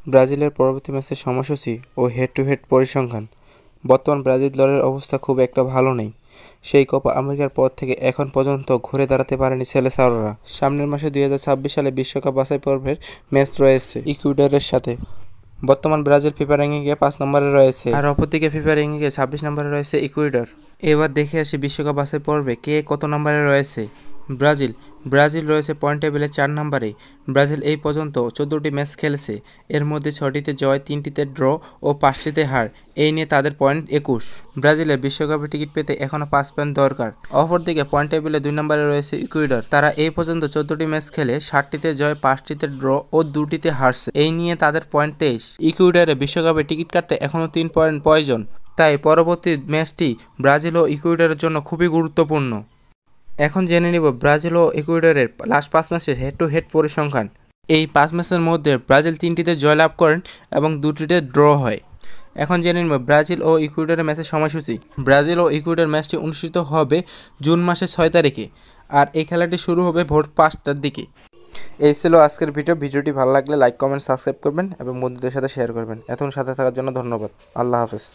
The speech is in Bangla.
ব্রাজিলের পরবর্তী ম্যাচের সময়সূচি ও হেড টু হেড পরিসংখ্যান। বর্তমান ব্রাজিল দলের অবস্থা খুব একটা ভালো নেই। সেই কোপা আমেরিকার পর থেকে এখন পর্যন্ত ঘুরে দাঁড়াতে পারেনি সেলেসাওরা। সামনের মাসে 2026 সালে বিশ্বকাপ বাছাই পর্বের ম্যাচ রয়েছে ইকুয়েডরের সাথে। বর্তমান ব্রাজিল ফিফা র্যাঙ্কিংয়ে 5 নম্বরে রয়েছে, আর অপরদিকে ফিফা র্যাঙ্কিংয়ে 26 নম্বরে রয়েছে ইকুয়েডর। এবার দেখে আসি বিশ্বকাপ বাছাই পর্বে কে কত নম্বরে রয়েছে। ব্রাজিল রয়েছে পয়েন্ট টেবিলে 4 নম্বরে। ব্রাজিল এই পর্যন্ত 14টি ম্যাচ খেলেছে, এর মধ্যে 6টিতে জয়, 3টিতে ড্র ও 5টিতে হার। এই নিয়ে তাদের পয়েন্ট 21। ব্রাজিলের বিশ্বকাপে টিকিট পেতে এখনও 5 পয়েন্ট দরকার। অপরদিকে পয়েন্ট টেবিলে 2 নম্বরে রয়েছে ইকুয়েডর। তারা এই পর্যন্ত 14টি ম্যাচ খেলে 7টিতে জয়, 5টিতে ড্র ও 2টিতে হারছে। এই নিয়ে তাদের পয়েন্ট 23। ইকুয়েডরে বিশ্বকাপে টিকিট কাটতে এখনও 3 পয়েন্ট প্রয়োজন। তাই পরবর্তী ম্যাচটি ব্রাজিল ও ইকুয়েডরের জন্য খুবই গুরুত্বপূর্ণ। এখন জেনে নিব ব্রাজিল ও ইকুয়েডরের লাস্ট 5 ম্যাচের হেড টু হেড পরিসংখ্যান। এই 5 ম্যাচের মধ্যে ব্রাজিল 3টিতে জয়লাভ করেন এবং 2টিতে ড্র হয়। এখন জেনে নিব ব্রাজিল ও ইকুয়েডরের ম্যাচের সময়সূচি। ব্রাজিল ও ইকুয়েডর ম্যাচটি অনুষ্ঠিত হবে জুন মাসের 6 তারিখে, আর এই খেলাটি শুরু হবে ভোর 5টার দিকে। এই ছিল আজকের ভিডিওটি ভালো লাগলে লাইক, কমেন্ট, সাবস্ক্রাইব করবেন এবং বন্ধুদের সাথে শেয়ার করবেন। এতক্ষণ সাথে থাকার জন্য ধন্যবাদ। আল্লাহ হাফেজ।